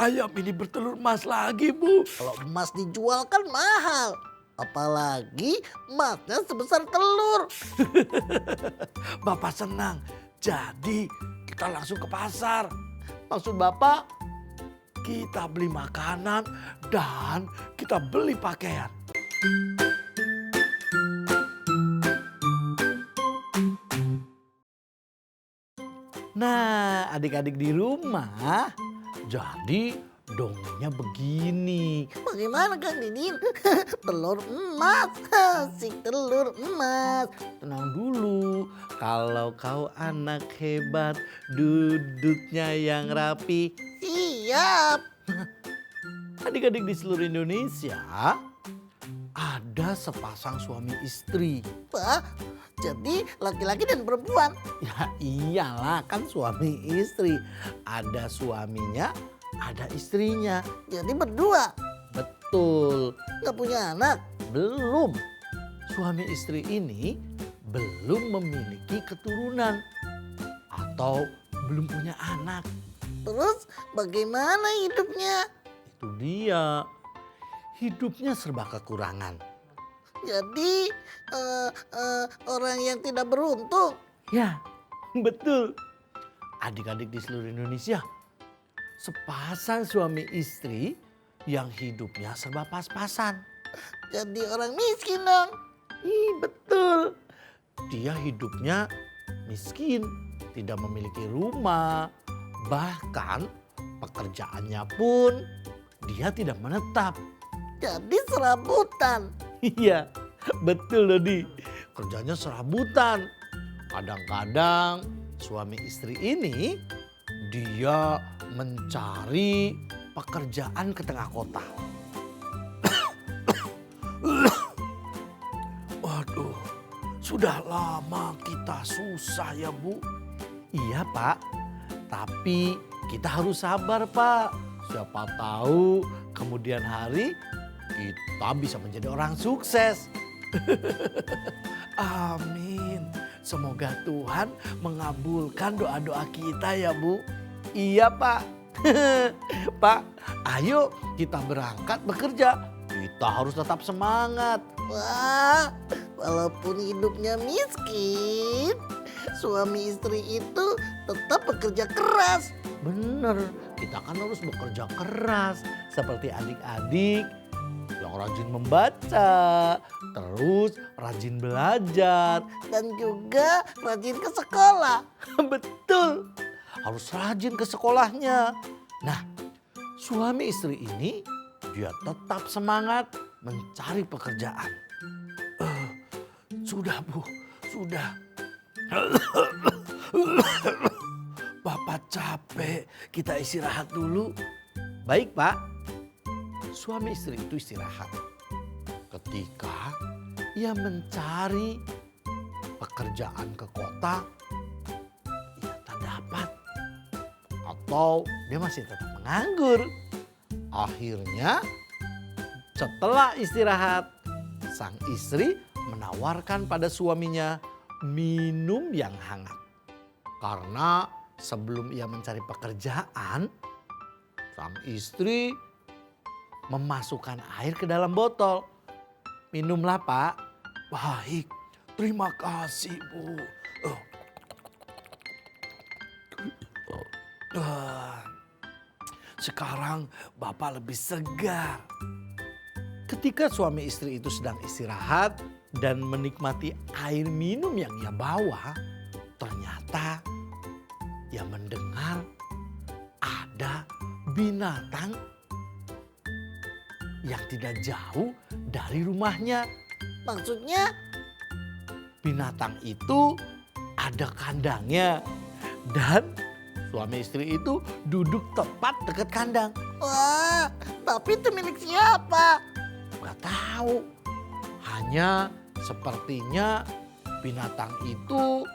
ayam ini bertelur emas lagi, Bu. Kalau emas dijual kan mahal. Apalagi emasnya sebesar telur. Bapak senang. Jadi kita langsung ke pasar. Maksud Bapak? Kita beli makanan dan kita beli pakaian. Nah, adik-adik di rumah, jadi dongengnya begini. Bagaimana Kang Didin? Telur emas. Si telur emas. Tenang dulu, kalau kau anak hebat, duduknya yang rapi. Siap. Adik-adik di seluruh Indonesia, ada sepasang suami istri. Wah, jadi laki-laki dan perempuan. Ya iyalah, kan suami istri. Ada suaminya, ada istrinya. Jadi berdua. Betul, Gak punya anak. belum. Suami istri ini belum memiliki keturunan atau belum punya anak. Terus bagaimana hidupnya? Itu dia, hidupnya serba kekurangan. Jadi orang yang tidak beruntung. Ya, betul. Adik-adik di seluruh Indonesia, sepasang suami istri yang hidupnya serba pas-pasan. Jadi orang miskin dong. Ih, betul. Dia hidupnya miskin, tidak memiliki rumah, bahkan pekerjaannya pun dia tidak menetap. Jadi serabutan. Iya, betul Dodi. Kerjanya serabutan. Kadang-kadang suami istri ini dia mencari pekerjaan ke tengah kota. Waduh, sudah lama kita susah ya Bu. Iya Pak, tapi kita harus sabar Pak. Siapa tahu kemudian hari kita bisa menjadi orang sukses. Amin. Semoga Tuhan mengabulkan doa-doa kita ya Bu. Iya Pak. Pak, ayo kita berangkat bekerja. Kita harus tetap semangat. Wah, walaupun hidupnya miskin, suami istri itu tetap bekerja keras. Bener, kita kan harus bekerja keras. Seperti adik-adik yang rajin membaca, terus rajin belajar. Dan juga rajin ke sekolah. Betul, harus rajin ke sekolahnya. Nah, suami istri ini dia tetap semangat mencari pekerjaan. Sudah Bu, sudah. Bapak capek, kita istirahat dulu. Baik Pak, suami istri itu istirahat. Ketika ia mencari pekerjaan ke kota, ia tak dapat. Atau dia masih tetap menganggur. Akhirnya setelah istirahat, sang istri menawarkan pada suaminya minum yang hangat. Karena sebelum ia mencari pekerjaan, sang istri memasukkan air ke dalam botol. Minumlah Pak. Baik, terima kasih Bu. Sekarang Bapak lebih segar. Ketika suami istri itu sedang istirahat dan menikmati air minum yang ia bawa, ternyata ia mendengar ada binatang yang tidak jauh dari rumahnya. Maksudnya Binatang itu ada kandangnya dan suami istri itu duduk tepat dekat kandang. wah, tapi itu milik siapa? Gak tahu, hanya sepertinya binatang itu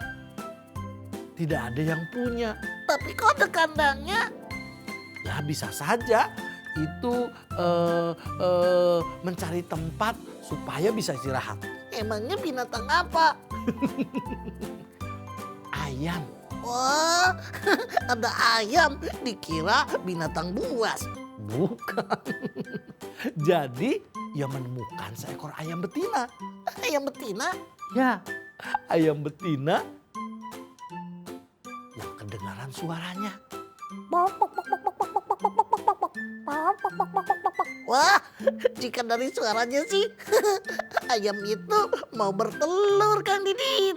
tidak ada yang punya. Tapi kok ada kandangnya? Ya bisa saja itu mencari tempat supaya bisa istirahat. Emangnya binatang apa? Ayam. Wah, ada ayam, dikira binatang buas. Bukan. Jadi ia menemukan seekor ayam betina. Ayam betina? Ya, ayam betina yang kedengaran suaranya. Wah, jika dari suaranya sih, ayam itu mau bertelur, Kang Didin.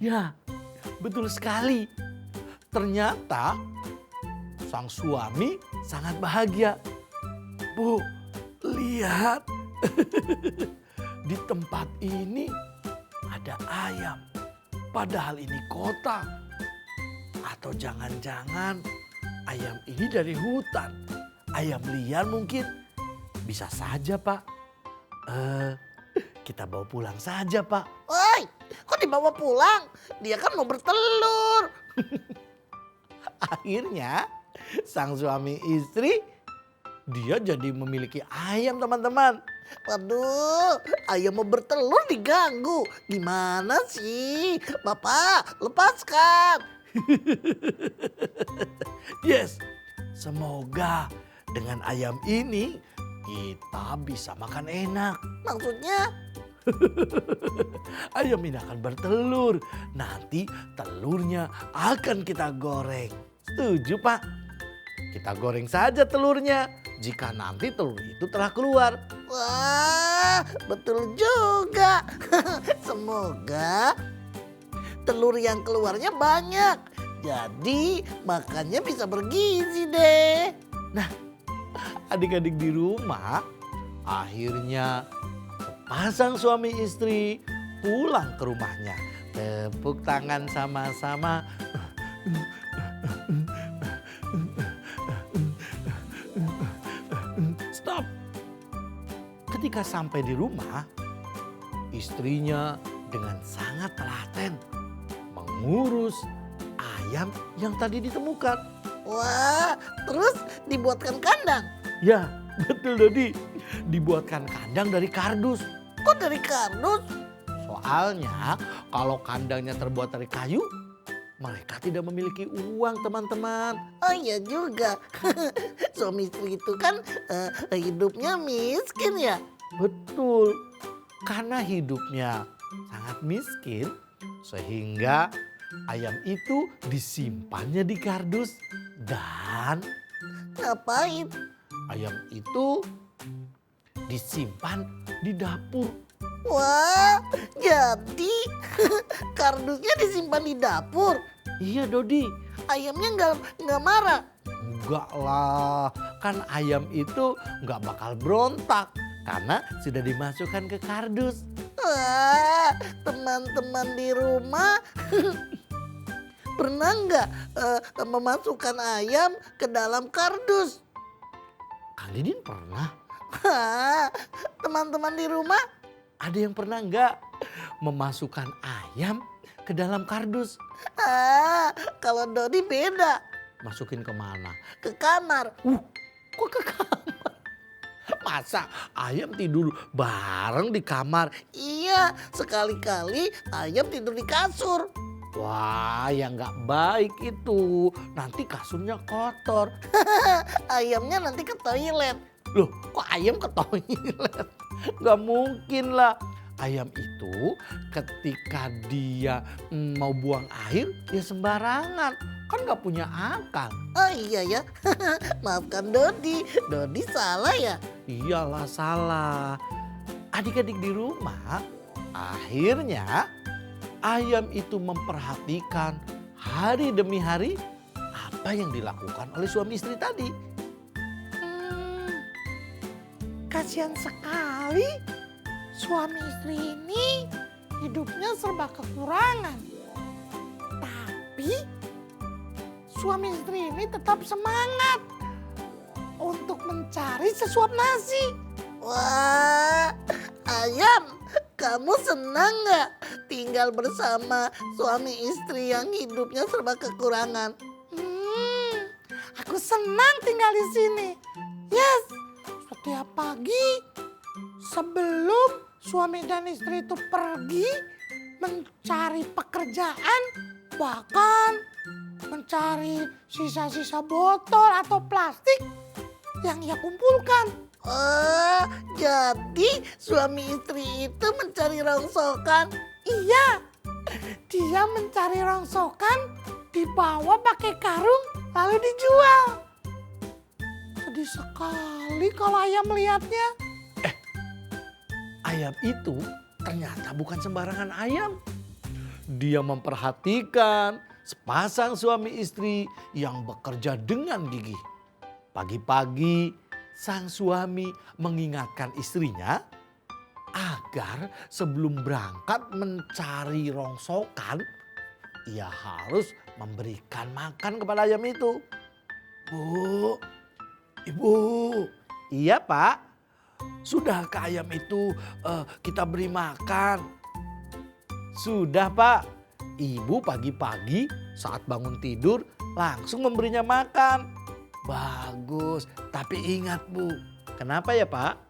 Ya, betul sekali. Ternyata sang suami sangat bahagia. Bu, lihat. Di tempat ini ada ayam. Padahal ini kota. Atau jangan-jangan ayam ini dari hutan. Ayam liar mungkin. Bisa saja, Pak. Kita bawa pulang saja, Pak. Woi, kok dibawa pulang? Dia kan mau bertelur. Akhirnya sang suami istri dia jadi memiliki ayam, teman-teman. Waduh, ayam mau bertelur diganggu. Gimana sih? Bapak, lepaskan. Yes, semoga dengan ayam ini kita bisa makan enak. Maksudnya? Ayam ini akan bertelur. Nanti telurnya akan kita goreng. Setuju, Pak? Kita goreng saja telurnya. Jika nanti telur itu telah keluar. Wah, betul juga. Semoga telur yang keluarnya banyak. Jadi makannya bisa bergizi deh. Nah, adik-adik di rumah akhirnya sepasang suami istri pulang ke rumahnya. Tepuk tangan sama-sama. Stop. Ketika sampai di rumah, istrinya dengan sangat telaten mengurus ayam yang tadi ditemukan. Wah, terus dibuatkan kandang. Ya, betul Dodi. Dibuatkan kandang dari kardus. Kok dari kardus? Soalnya kalau kandangnya terbuat dari kayu, mereka tidak memiliki uang, teman-teman. Oh iya juga. Suami istri itu kan hidupnya miskin ya. Betul. Karena hidupnya sangat miskin, sehingga ayam itu disimpannya di kardus. Dan Ngapain? ayam itu disimpan di dapur. Wah, jadi kardusnya disimpan di dapur. Iya Dodi. Ayamnya nggak marah. Enggak lah, kan ayam itu nggak bakal berontak karena sudah dimasukkan ke kardus. Wah, teman-teman di rumah pernah nggak memasukkan ayam ke dalam kardus? Kang Didin pernah? Wah, teman-teman di rumah Ada yang pernah nggak memasukkan ayam ke dalam kardus? kalau Dodi beda, Masukin kemana? ke kamar. Kok ke kamar? Masa ayam tidur bareng di kamar? Iya, sekali-kali ayam tidur di kasur. Wah, ya nggak baik itu. Nanti kasurnya kotor. Ayamnya nanti ke toilet. Loh, kok ayam ke toilet? Nggak mungkin lah. Ayam itu ketika dia mau buang air, ya sembarangan. Kan nggak punya akal. Oh iya ya, maafkan Dodi. Dodi salah ya? Iyalah salah. Adik-adik di rumah, akhirnya ayam itu memperhatikan hari demi hari apa yang dilakukan oleh suami istri tadi. Kasihan sekali suami istri ini hidupnya serba kekurangan. Tapi suami istri ini tetap semangat untuk mencari sesuap nasi. Wah, ayam, kamu senang nggak tinggal bersama suami istri yang hidupnya serba kekurangan? Aku senang tinggal di sini. Yes, setiap pagi sebelum suami dan istri itu pergi mencari pekerjaan, bahkan mencari sisa-sisa botol atau plastik yang ia kumpulkan. Oh, jadi suami istri itu mencari rongsokan. Iya, dia mencari rongsokan, dibawa pakai karung, lalu dijual. Sedih sekali kalau ayam melihatnya. Ayam itu ternyata bukan sembarangan ayam. Dia memperhatikan sepasang suami istri yang bekerja dengan gigih. Pagi-pagi sang suami mengingatkan istrinya agar sebelum berangkat mencari rongsokan, ia harus memberikan makan kepada ayam itu. Bu, Ibu. Iya Pak, sudahkah ayam itu kita beri makan? Sudah Pak, Ibu pagi-pagi saat bangun tidur langsung memberinya makan. Bagus, tapi ingat Bu, kenapa ya Pak?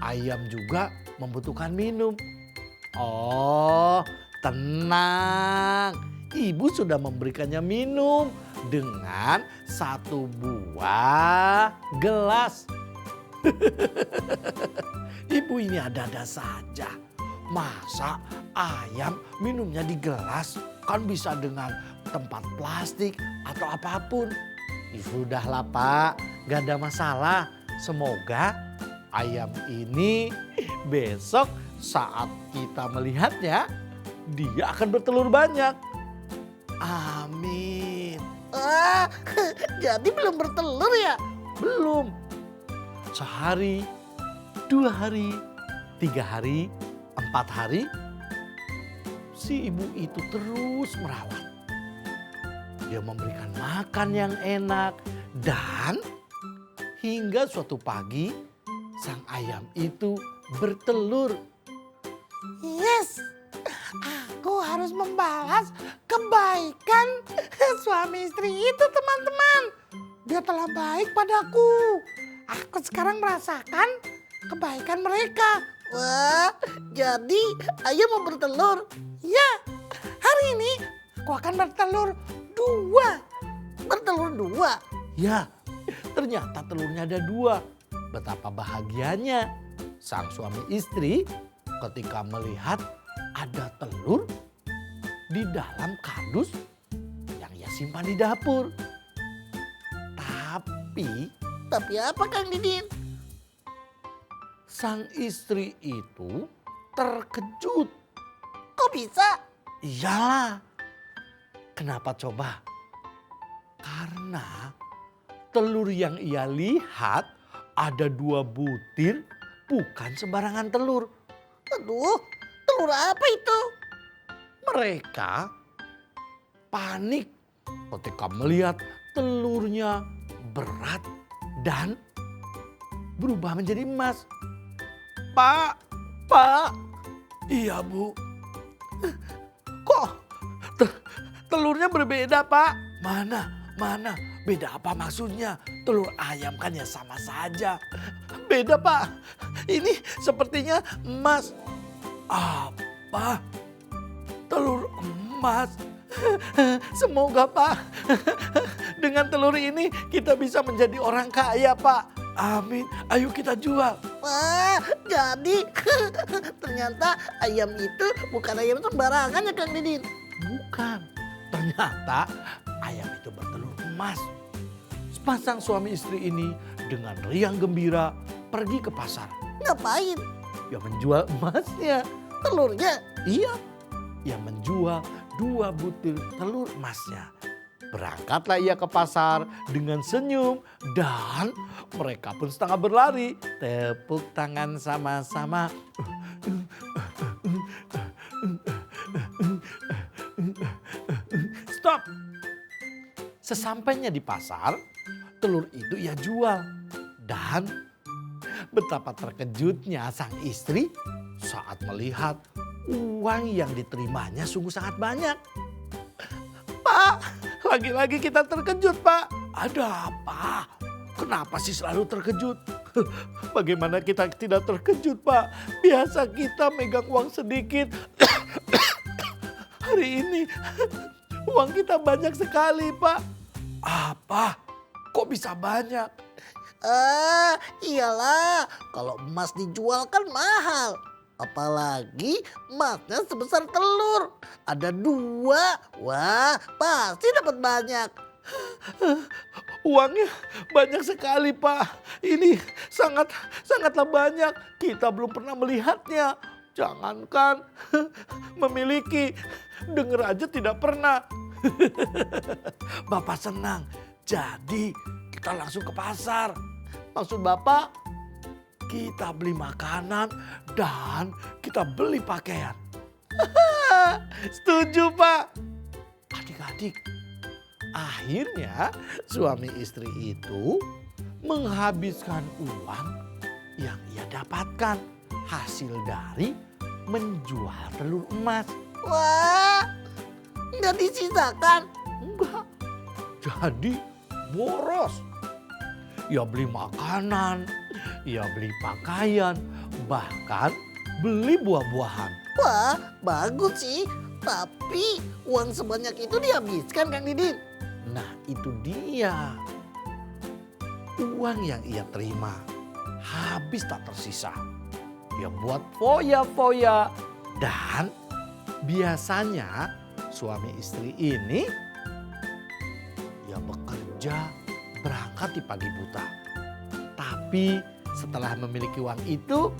Ayam juga membutuhkan minum. Oh, tenang. Ibu sudah memberikannya minum dengan 1 buah gelas. Ibu ini ada-ada saja. Masa ayam minumnya di gelas? Kan bisa dengan tempat plastik atau apapun. Ya sudahlah Pak, gak ada masalah. Semoga ayam ini besok saat kita melihatnya, dia akan bertelur banyak. Amin. Ah, jadi belum bertelur ya? Belum. Sehari, 2 hari, 3 hari, 4 hari, si ibu itu terus merawat. Dia memberikan makan yang enak dan hingga suatu pagi sang ayam itu bertelur. Yes, aku harus membalas kebaikan suami istri itu, teman-teman. Dia telah baik padaku. Aku sekarang merasakan kebaikan mereka. Wah, jadi ayam mau bertelur. Ya, hari ini aku akan bertelur 2. Bertelur 2. Ya, ternyata telurnya ada 2. Betapa bahagianya sang suami istri ketika melihat ada telur di dalam kardus yang ia simpan di dapur. Tapi apa Kang Didin? sang istri itu terkejut. Kok bisa? Iyalah. Kenapa coba? Karena telur yang ia lihat ada 2 butir, bukan sembarangan telur. Aduh, telur apa itu? Mereka panik ketika melihat telurnya berat dan berubah menjadi emas. Pak. Iya Bu. Kok telurnya berbeda Pak? Mana? Beda apa maksudnya? Telur ayam kan ya sama saja. Beda Pak. Ini sepertinya emas. Apa? Telur emas? Semoga Pak, dengan telur ini kita bisa menjadi orang kaya Pak. Amin. Ayo kita jual. Wah, jadi ternyata ayam itu bukan ayam sembarangan ya Kang Didin. Bukan. Ternyata ayam itu bertelur emas. Sepasang suami istri ini dengan riang gembira pergi ke pasar. Ngapain? Ia menjual emasnya. Telurnya? Iya, ia menjual 2 butir telur emasnya. Berangkatlah ia ke pasar dengan senyum dan mereka pun setengah berlari. Tepuk tangan sama-sama. Stop. Sesampainya di pasar, telur itu ia jual. Dan betapa terkejutnya sang istri saat melihat uang yang diterimanya sungguh sangat banyak. Pak, lagi-lagi kita terkejut Pak. Ada apa? Kenapa sih selalu terkejut? Bagaimana kita tidak terkejut Pak? Biasa kita megang uang sedikit. Hari ini Uang kita banyak sekali, Pak. Apa? Kok bisa banyak? Iyalah, kalau emas dijual kan mahal. Apalagi emasnya sebesar telur. Ada 2, wah pasti dapat banyak. Uangnya banyak sekali, Pak. Ini sangatlah banyak. Kita belum pernah melihatnya. Jangankan memiliki, dengar aja tidak pernah. Bapak senang. Jadi kita langsung ke pasar. Maksud Bapak, kita beli makanan dan kita beli pakaian. Setuju, Pak. Adik-adik, akhirnya suami istri itu menghabiskan uang yang ia dapatkan hasil dari menjual telur emas. Wah, nggak disisakan. Enggak, jadi boros. Ya beli makanan, ya beli pakaian, bahkan beli buah-buahan. Wah, bagus sih. Tapi uang sebanyak itu dihabiskan Kang Didin. Nah itu dia. Uang yang ia terima habis tak tersisa. Ya buat foya-foya. Dan biasanya suami istri ini ya bekerja berangkat di pagi buta. Tapi setelah memiliki uang itu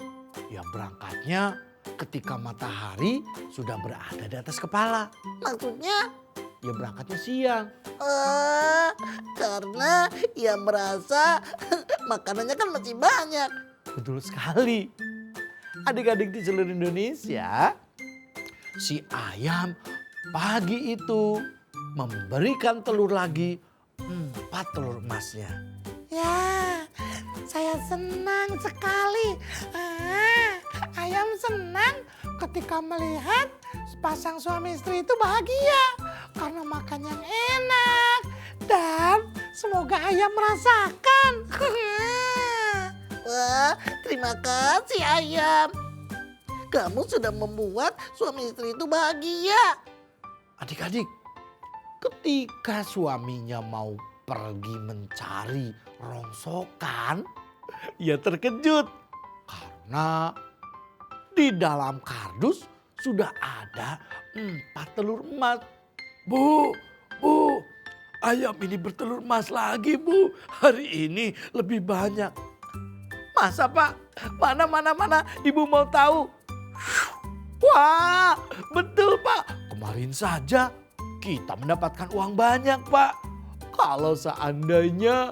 ya berangkatnya ketika matahari sudah berada di atas kepala. Maksudnya? Ya berangkatnya siang. Karena ia merasa makanannya kan masih banyak. Betul sekali. Adik-adik di seluruh Indonesia, si ayam pagi itu memberikan telur lagi 4 telur emasnya. Ya, saya senang sekali. Ayam senang ketika melihat sepasang suami istri itu bahagia karena makan yang enak. Dan semoga ayam merasakan. Wah, terima kasih ayam. Kamu sudah membuat suami istri itu bahagia. Adik-adik, ketika suaminya mau pergi mencari rongsokan, ia terkejut karena di dalam kardus sudah ada 4 telur emas. Bu, ayam ini bertelur emas lagi, Bu. Hari ini lebih banyak. Masa, Pak? Mana? Ibu mau tahu? Wah, betul, Pak. Kemarin saja kita mendapatkan uang banyak, Pak. Kalau seandainya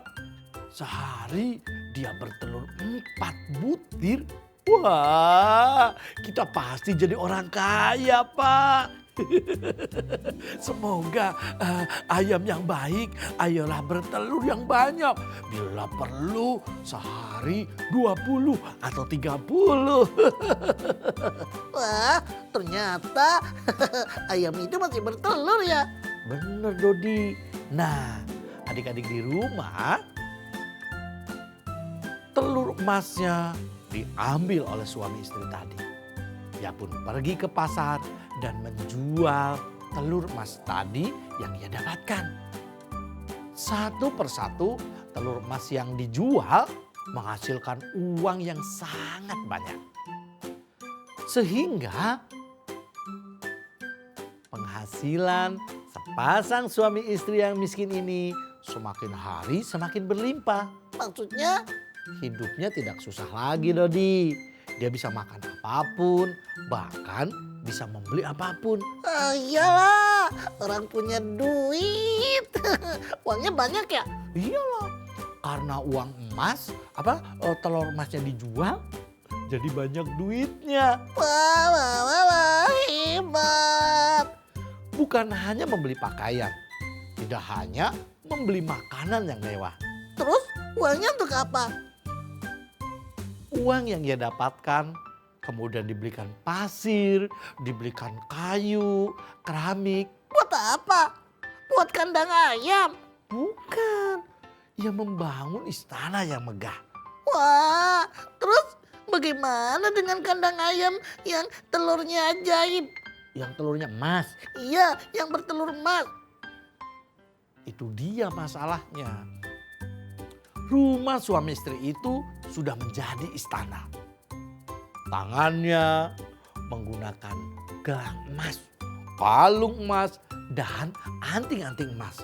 sehari dia bertelur 4 butir, wah, kita pasti jadi orang kaya, Pak. Semoga ayam yang baik, ayolah bertelur yang banyak. Bila perlu sehari 20 atau 30. Wah, ternyata ayam itu masih bertelur ya. Bener, Dodi. Nah, adik-adik di rumah, telur emasnya diambil oleh suami istri tadi. Ia pun pergi ke pasar dan menjual telur emas tadi yang ia dapatkan. Satu persatu telur emas yang dijual menghasilkan uang yang sangat banyak. Sehingga penghasilan sepasang suami istri yang miskin ini semakin hari semakin berlimpah. Maksudnya? Hidupnya tidak susah lagi, Dodi. Dia bisa makan apapun, bahkan bisa membeli apapun. Iyalah, orang punya duit. Uangnya banyak ya? Iyalah, karena uang emas, telur emasnya dijual, jadi banyak duitnya. Wah, hebat. Bukan hanya membeli pakaian, tidak hanya membeli makanan yang mewah. Terus uangnya untuk apa? Uang yang ia dapatkan kemudian dibelikan pasir, dibelikan kayu, keramik. Buat apa? Buat kandang ayam? Bukan, ia membangun istana yang megah. Wah, terus bagaimana dengan kandang ayam yang telurnya ajaib? Yang telurnya emas. Iya, yang bertelur emas. itu dia masalahnya. Rumah suami istri itu sudah menjadi istana. Tangannya menggunakan gelang emas, kalung emas, dan anting-anting emas.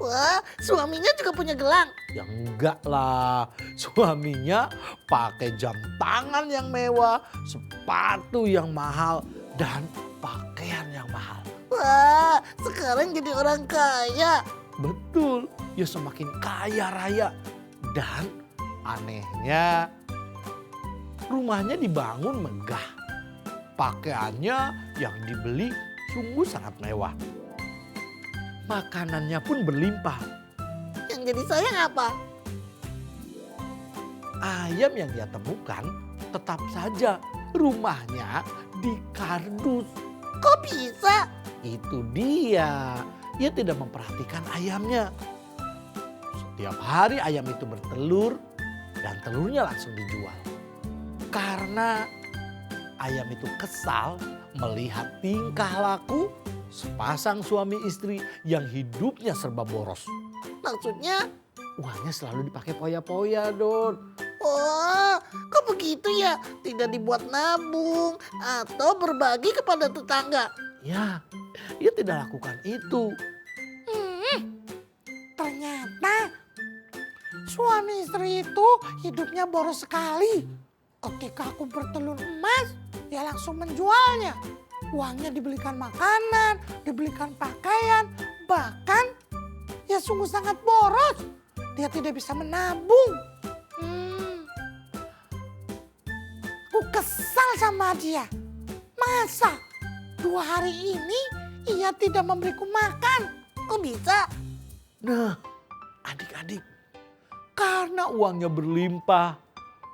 Wah, suaminya juga punya gelang. Ya enggak lah, suaminya pakai jam tangan yang mewah, sepatu yang mahal, dan pakaian yang mahal. Wah, sekarang jadi orang kaya. Betul, ya semakin kaya raya. Dan anehnya rumahnya dibangun megah. Pakaiannya yang dibeli sungguh sangat mewah. Makanannya pun berlimpah. Yang jadi sayang apa? Ayam yang dia temukan tetap saja rumahnya di kardus. Kok bisa? Itu dia. Ia tidak memperhatikan ayamnya. Setiap hari ayam itu bertelur dan telurnya langsung dijual. Karena ayam itu kesal melihat tingkah laku sepasang suami istri yang hidupnya serba boros. Maksudnya, Uangnya selalu dipakai poya-poya, Don. wah, kok begitu ya? Tidak dibuat nabung atau berbagi kepada tetangga. Ya, ia tidak lakukan itu. Ternyata suami istri itu hidupnya boros sekali. Ketika aku bertelur emas, dia langsung menjualnya. Uangnya dibelikan makanan, dibelikan pakaian, bahkan ya sungguh sangat boros. Dia tidak bisa menabung. Aku kesal sama dia. Masa 2 hari ini ia tidak memberiku makan? Kok bisa? Nah, adik-adik, karena uangnya berlimpah,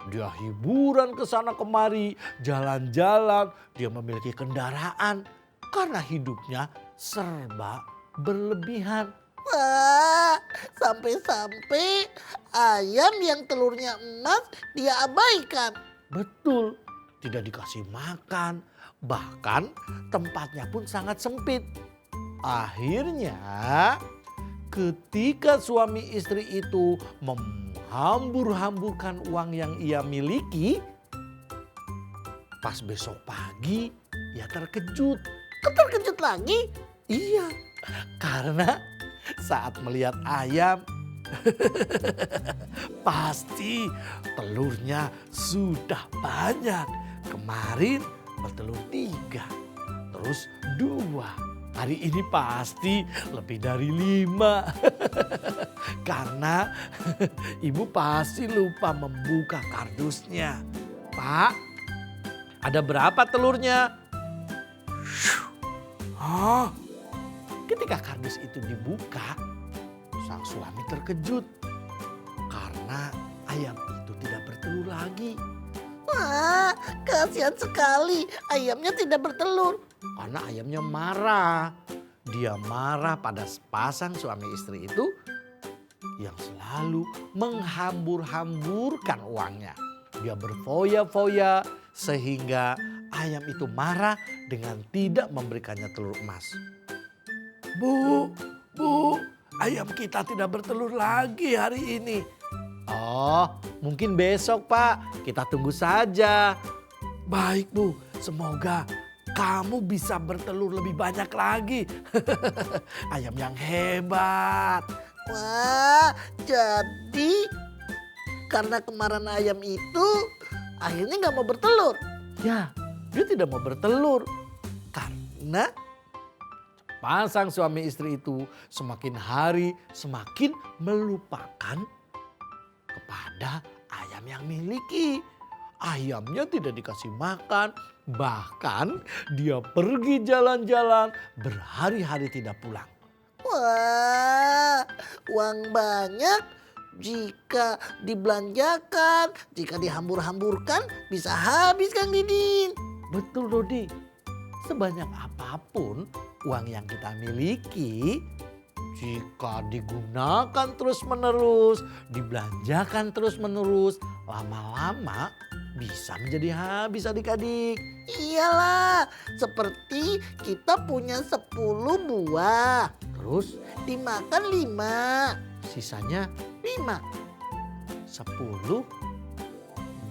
dia hiburan ke sana kemari, jalan-jalan, dia memiliki kendaraan karena hidupnya serba berlebihan. Wah, sampai-sampai ayam yang telurnya emas dia abaikan. Betul, tidak dikasih makan, bahkan tempatnya pun sangat sempit. Akhirnya ketika suami istri itu menghambur-hamburkan uang yang ia miliki, pas besok pagi ia terkejut. Kok terkejut lagi? Iya, karena saat melihat ayam, pasti telurnya sudah banyak. Kemarin bertelur 3, terus 2. Hari ini pasti lebih dari 5. Karena ibu pasti lupa membuka kardusnya. Pak, ada berapa telurnya? Oh, ketika kardus itu dibuka, sang suami terkejut karena ayam itu tidak bertelur lagi. Wah, kasihan sekali ayamnya tidak bertelur. Karena ayamnya marah. Dia marah pada sepasang suami istri itu yang selalu menghambur-hamburkan uangnya. Dia berfoya-foya sehingga ayam itu marah dengan tidak memberikannya telur emas. Bu, ayam kita tidak bertelur lagi hari ini. Oh, mungkin besok Pak, kita tunggu saja. Baik Bu, semoga kamu bisa bertelur lebih banyak lagi. Ayam yang hebat. Wah, jadi karena kemarahan ayam itu akhirnya nggak mau bertelur. Ya, dia tidak mau bertelur. Karena pasang suami istri itu semakin hari semakin melupakan kepada ayam yang miliki. Ayamnya tidak dikasih makan, bahkan dia pergi jalan-jalan berhari-hari tidak pulang. Wah, uang banyak jika dibelanjakan, jika dihambur-hamburkan bisa habis Kang Didin. Betul Dodi, sebanyak apapun uang yang kita miliki, jika digunakan terus-menerus, dibelanjakan terus-menerus, lama-lama bisa menjadi habis adik-adik. Iyalah, seperti kita punya 10 buah. Terus Dimakan 5. sisanya 5. 10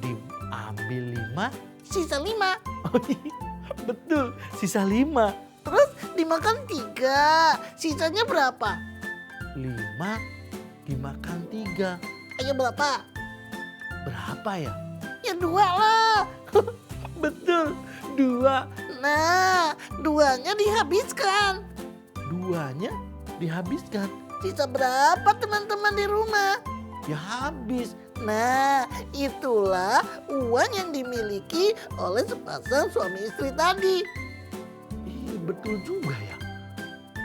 diambil 5. Sisa 5. Oh iya, betul, sisa 5. Terus dimakan 3. Sisanya berapa? 5 dimakan 3. Ayo berapa? Berapa ya? Ya 2 lah. Betul, 2. Nah, 2-nya dihabiskan. 2-nya dihabiskan. Sisa berapa teman-teman di rumah? Ya habis. Nah, itulah uang yang dimiliki oleh sepasang suami istri tadi. Iya, betul juga ya.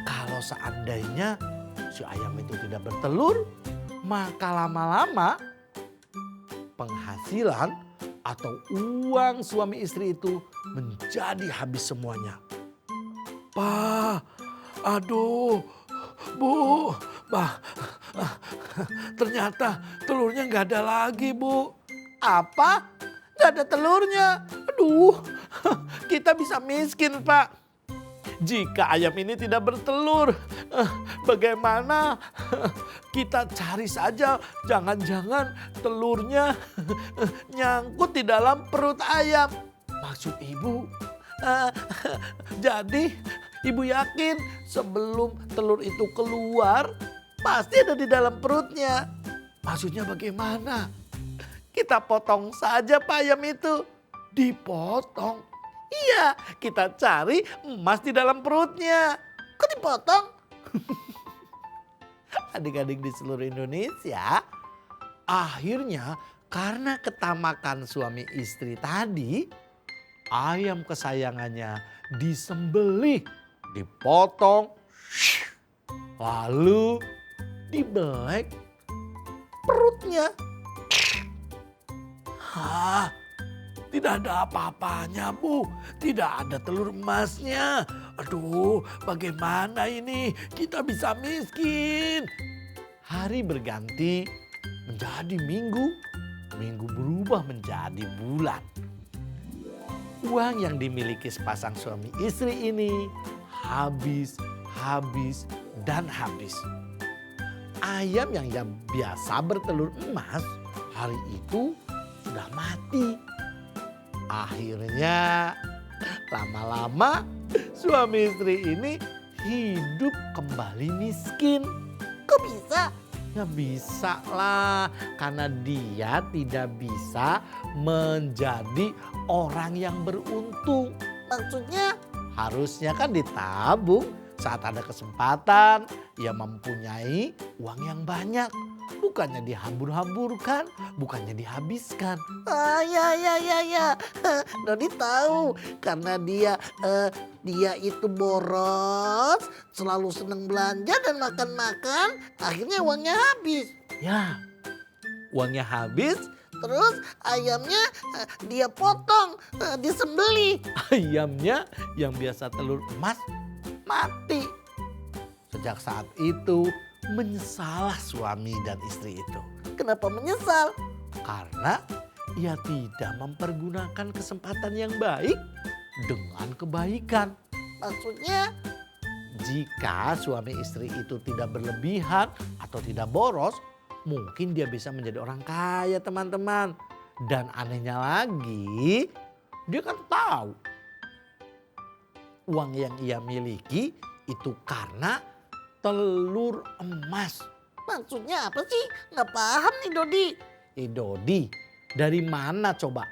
Kalau seandainya si ayam itu tidak bertelur, maka lama-lama penghasilan atau uang suami istri itu menjadi habis semuanya. Pak, aduh, Bu, Pak, ternyata telurnya nggak ada lagi, Bu. Apa? Gak ada telurnya. Aduh, kita bisa miskin, Pak. Jika ayam ini tidak bertelur, bagaimana? Kita cari saja, jangan-jangan telurnya nyangkut di dalam perut ayam. Maksud ibu, jadi ibu yakin sebelum telur itu keluar, pasti ada di dalam perutnya. Maksudnya bagaimana? Kita potong saja Pak ayam itu. Dipotong. Iya, kita cari emas di dalam perutnya. Kok dipotong? Adik-adik di seluruh Indonesia, akhirnya karena ketamakan suami istri tadi, ayam kesayangannya disembelih, dipotong, lalu dibelek perutnya. Hah? Tidak ada apa-apanya, Bu. Tidak ada telur emasnya. Aduh, bagaimana ini? Kita bisa miskin. Hari berganti menjadi minggu. Minggu berubah menjadi bulan. Uang yang dimiliki sepasang suami istri ini habis, dan habis. Ayam yang biasa bertelur emas hari itu sudah mati. Akhirnya lama-lama suami istri ini hidup kembali miskin. Kok bisa? Ya bisa lah, karena dia tidak bisa menjadi orang yang beruntung. Maksudnya? Harusnya kan ditabung saat ada kesempatan ia mempunyai uang yang banyak. Bukannya dihambur-hamburkan, bukannya dihabiskan. Ya. Dodi tahu karena dia itu boros, selalu senang belanja dan makan-makan, akhirnya uangnya habis. Ya, uangnya habis, Terus ayamnya dia potong, disembelih. ayamnya yang biasa telur emas mati. Sejak saat itu menyesallah suami dan istri itu. Kenapa menyesal? Karena ia tidak mempergunakan kesempatan yang baik dengan kebaikan. Maksudnya? Jika suami istri itu tidak berlebihan atau tidak boros, mungkin dia bisa menjadi orang kaya teman-teman. Dan anehnya lagi, dia kan tahu uang yang ia miliki itu karena telur emas. Maksudnya apa sih? Nggak paham nih Dodi. Dodi, dari mana coba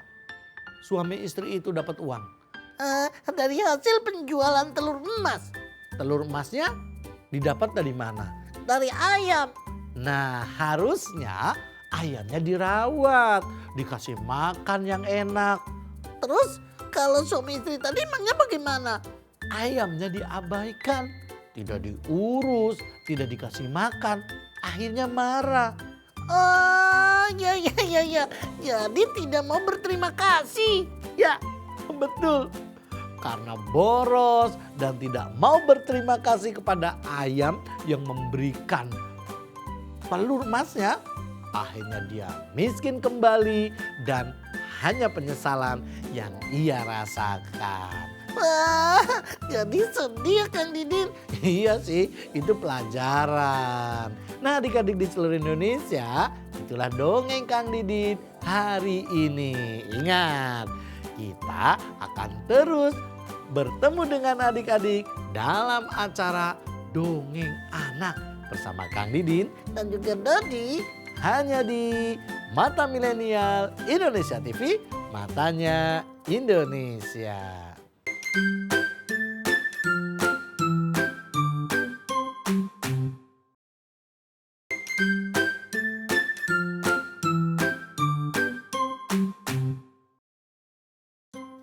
suami istri itu dapat uang? Dari hasil penjualan telur emas. Telur emasnya didapat dari mana? Dari ayam. Nah, harusnya ayamnya dirawat, dikasih makan yang enak. Terus kalau suami istri tadi emangnya bagaimana? Ayamnya diabaikan, tidak diurus, tidak dikasih makan. Akhirnya marah. Oh, ya. Jadi tidak mau berterima kasih. Ya, betul. Karena boros dan tidak mau berterima kasih kepada ayam yang memberikan telur emasnya, akhirnya dia miskin kembali dan hanya penyesalan yang ia rasakan. Wah, jadi sedih ya Kang Didin. Iya sih, itu pelajaran. Nah adik-adik di seluruh Indonesia, itulah dongeng Kang Didin hari ini. Ingat, kita akan terus bertemu dengan adik-adik dalam acara Dongeng Anak bersama Kang Didin Dan juga Dodi. hanya di Mata Milenial Indonesia TV, matanya Indonesia.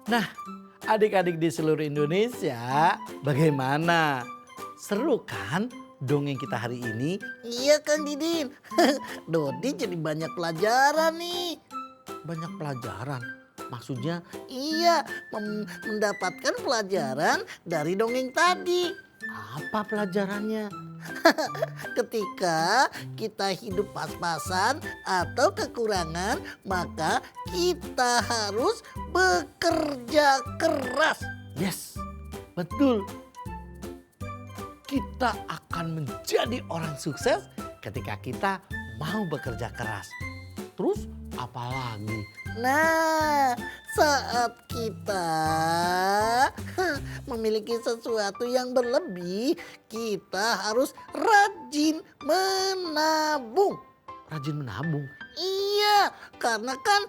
Nah, adik-adik di seluruh Indonesia, bagaimana? Seru kan dongeng kita hari ini? Iya Kang Didin. Dodi jadi banyak pelajaran nih. Banyak pelajaran. Maksudnya, Iya, mendapatkan pelajaran dari dongeng tadi. apa pelajarannya? Ketika kita hidup pas-pasan atau kekurangan, maka kita harus bekerja keras. Yes, betul. Kita akan menjadi orang sukses ketika kita mau bekerja keras. Terus apalagi? Nah, saat kita memiliki sesuatu yang berlebih, kita harus rajin menabung. Rajin menabung. Iya, karena kan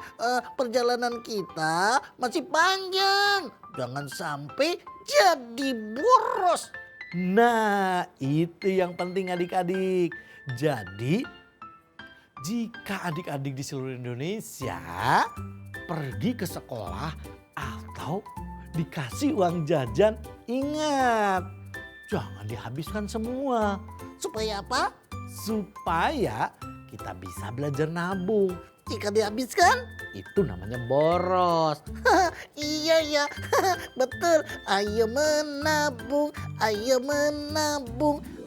perjalanan kita masih panjang. Jangan sampai jadi boros. Nah, itu yang penting adik-adik. Jadi, jika adik-adik di seluruh Indonesia pergi ke sekolah atau dikasih uang jajan, ingat, jangan dihabiskan semua. Supaya apa? Supaya kita bisa belajar nabung. Jika dihabiskan? Itu namanya boros. Iya ya, betul. Ayo menabung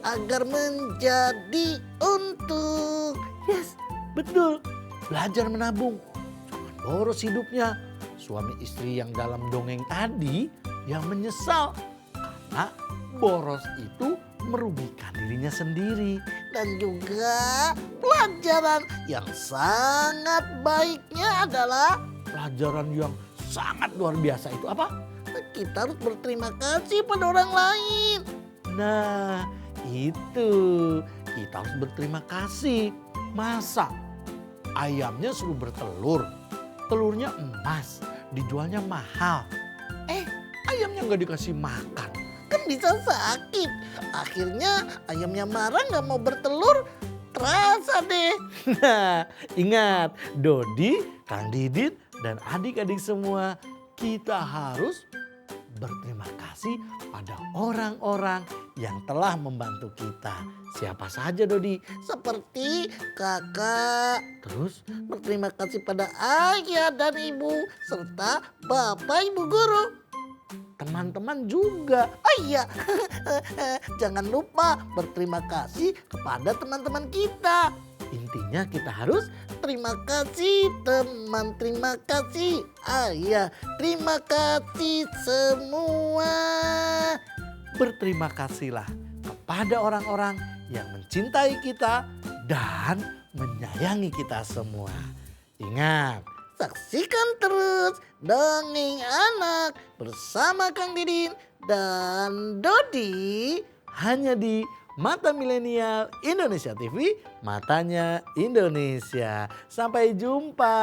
agar menjadi untung. Yes, betul. Belajar menabung. Jangan boros hidupnya. Suami istri yang dalam dongeng tadi yang menyesal karena boros itu merugikan dirinya sendiri. Dan juga pelajaran yang sangat baiknya adalah Pelajaran yang sangat luar biasa itu apa? kita harus berterima kasih pada orang lain. Nah, itu kita harus berterima kasih. Masa ayamnya suruh bertelur, telurnya emas, dijualnya mahal. Ayamnya nggak dikasih makan. Kan bisa sakit. Akhirnya ayamnya marah nggak mau bertelur. Terasa deh. Nah, ingat Dodi, Kang Didin, dan adik-adik semua, kita harus berterima kasih pada orang-orang yang telah membantu kita. Siapa saja Dodi? Seperti kakak. Terus Berterima kasih pada ayah dan ibu. Serta bapak ibu guru. teman-teman juga. Oh iya, jangan lupa berterima kasih kepada teman-teman kita. Intinya kita harus Terima kasih teman, terima kasih ayah, terima kasih semua. berterima kasihlah kepada orang-orang yang mencintai kita dan menyayangi kita semua. Ingat, Saksikan terus Dongeng Anak bersama Kang Didin dan Dodi. hanya di Mata Milenial Indonesia TV, matanya Indonesia. Sampai jumpa.